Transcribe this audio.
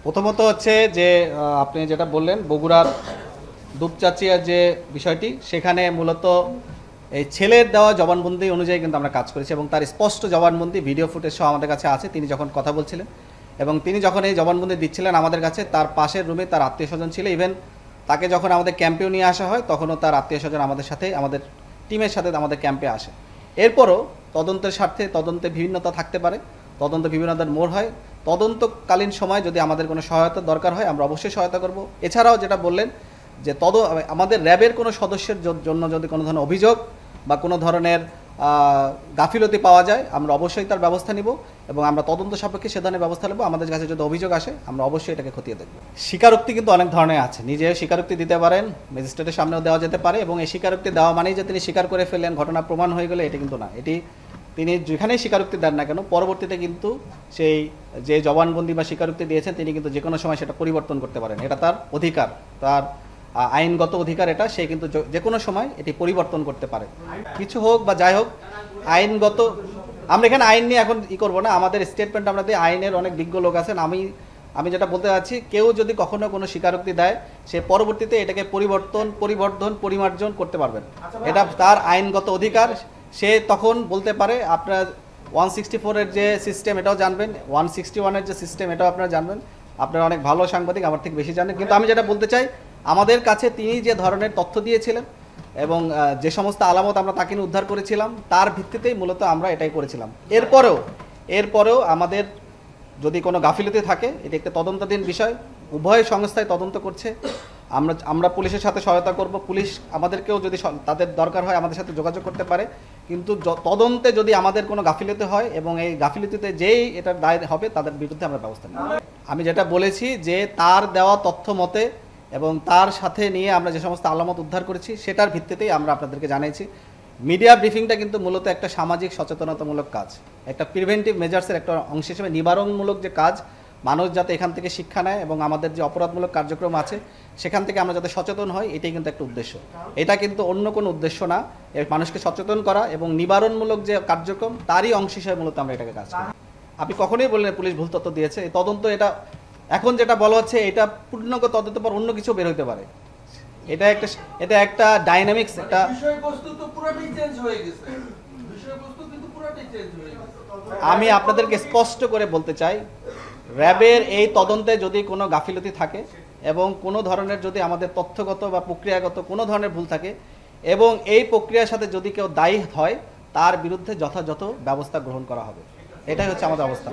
প্রথমত হচ্ছে যে আপনি যেটা বললেন বগুড়ার দুপচাচিয়ার যে বিষয়টি, সেখানে মূলত এই ছেলের দেওয়া জবানবন্দি অনুযায়ী কিন্তু আমরা কাজ করেছি এবং তার স্পষ্ট জবানবন্দি ভিডিও ফুটেজ সহ আমাদের কাছে আছে। তিনি যখন কথা বলছিলেন এবং তিনি যখন এই জবানবন্দি দিচ্ছিলেন আমাদের কাছে, তার পাশের রুমে তার আত্মীয় স্বজন ছিল। ইভেন তাকে যখন আমাদের ক্যাম্পেও নিয়ে আসা হয় তখনও তার আত্মীয় স্বজন আমাদের সাথে, আমাদের টিমের সাথে আমাদের ক্যাম্পে আসে। এরপরও তদন্তের স্বার্থে তদন্তে বিভিন্নতা থাকতে পারে, তদন্ত বিভিন্নতার মোড় হয়। তদন্তকালীন সময় যদি আমাদের কোনো সহায়তার দরকার হয় আমরা অবশ্যই সহায়তা করব। এছাড়াও যেটা বললেন যে আমাদের র্যাবের কোনো সদস্যের জন্য যদি কোনো ধরনের অভিযোগ বা কোনো ধরনের গাফিলতি পাওয়া যায় আমরা অবশ্যই তার ব্যবস্থা নিব এবং আমরা তদন্ত সাপেক্ষে সে ধরনের ব্যবস্থা নেব। আমাদের কাছে যদি অভিযোগ আসে আমরা অবশ্যই এটাকে খতিয়ে দেখব। স্বীকারোক্তি কিন্তু অনেক ধরনের আছে, নিজেও স্বীকারোক্তি দিতে পারেন, ম্যাজিস্ট্রেটের সামনেও দেওয়া যেতে পারে এবং এই স্বীকারোক্তি দেওয়া মানেই যে তিনি স্বীকার করে ফেললেন, ঘটনা প্রমাণ হয়ে গেলে এটা কিন্তু না। এটি তিনি যেখানেই স্বীকারোক্তি দেন না কেন পরবর্তীতে কিন্তু সেই যে জবানবন্দি বা স্বীকারোক্তি দিয়েছেন তিনি কিন্তু যে কোনো সময় সেটা পরিবর্তন করতে পারেন। এটা তার অধিকার, তার আইনগত অধিকার এটা। সে কিন্তু যে কোনো সময় এটি পরিবর্তন করতে পারে। কিছু হোক বা যাই হোক, আইনগত আমরা এখানে আইন নিয়ে এখন করবো না। আমাদের স্টেটমেন্ট আমরা দিই, আইনের অনেক বিজ্ঞ লোক আছেন। আমি যেটা বলতে চাচ্ছি, কেউ যদি কখনো কোনো স্বীকারোক্তি দেয় সে পরবর্তীতে এটাকে পরিমার্জন করতে পারবেন। এটা তার আইনগত অধিকার। সে তখন বলতে পারে আপনার 164-এর যে সিস্টেম এটাও জানবেন, 161-এর যে সিস্টেম এটাও আপনারা জানবেন। আপনারা অনেক ভালো সাংবাদিক, আমার থেকে বেশি জানেন। কিন্তু আমি যেটা বলতে চাই, আমাদের কাছে তিনি যে ধরনের তথ্য দিয়েছিলেন এবং যে সমস্ত আলামত আমরা তাকে উদ্ধার করেছিলাম তার ভিত্তিতেই মূলত আমরা এটাই করেছিলাম। এরপরেও আমাদের যদি কোনো গাফিলতি থাকে এটি একটা তদন্তাধীন বিষয়, উভয় সংস্থায় তদন্ত করছে। আমরা পুলিশের সাথে সহায়তা করব। পুলিশ আমাদেরকেও যদি তাদের দরকার হয় আমাদের সাথে যোগাযোগ করতে পারে। কিন্তু তদন্তে যদি আমাদের কোনো গাফিলতি হয় এবং এই গাফিলতিতে যেই এটার দায় হবে তাদের বিরুদ্ধে আমরা ব্যবস্থা নেব। আমি যেটা বলেছি যে তার দেওয়া তথ্য মতে এবং তার সাথে নিয়ে আমরা যে সমস্ত আলামত উদ্ধার করেছি সেটার ভিত্তিতেই আমরা আপনাদেরকে জানিয়েছি। মিডিয়া ব্রিফিংটা কিন্তু মূলত একটা সামাজিক সচেতনতামূলক কাজ, একটা প্রিভেন্টিভ মেজার্সের একটা অংশ হিসেবে নিবারণমূলক যে কাজ, মানুষ যাতে এখান থেকে শিক্ষা নেয় এবং আমাদের যে অপরাধমূলক কার্যক্রম আছে সেখান থেকে আমরা যাতে সচেতন হই, এটাই কিন্তু একটা উদ্দেশ্য। এটা কিন্তু অন্য কোনো উদ্দেশ্য না। মানুষকে সচেতন করা এবং নিবারণমূলক যে কার্যক্রম তারই অংশ হিসেবে মূলত আমরা এটাকে কাজ করি। আপনি কখনোই বললেন পুলিশ ভুল তথ্য দিয়েছে। এই তদন্ত এটা এখন যেটা বলা হচ্ছে এটা পূর্ণাঙ্গ তদন্ত পর অন্য কিছু বের হতে পারে। এটা একটা ডাইনামিক্স, একটা বিষয়বস্তু তো পুরোটাই চেঞ্জ হয়ে গেছে। বিষয়বস্তু কিন্তু পুরোটাই চেঞ্জ হয়ে গেছে। আমি আপনাদেরকে স্পষ্ট করে বলতে চাই, র্যাবের এই তদন্তে যদি কোনো গাফিলতি থাকে এবং কোনো ধরনের যদি আমাদের তথ্যগত বা প্রক্রিয়াগত কোনো ধরনের ভুল থাকে এবং এই প্রক্রিয়ার সাথে যদি কেউ দায়ী হয় তার বিরুদ্ধে যথাযথ ব্যবস্থা গ্রহণ করা হবে। এটাই হচ্ছে আমাদের অবস্থা।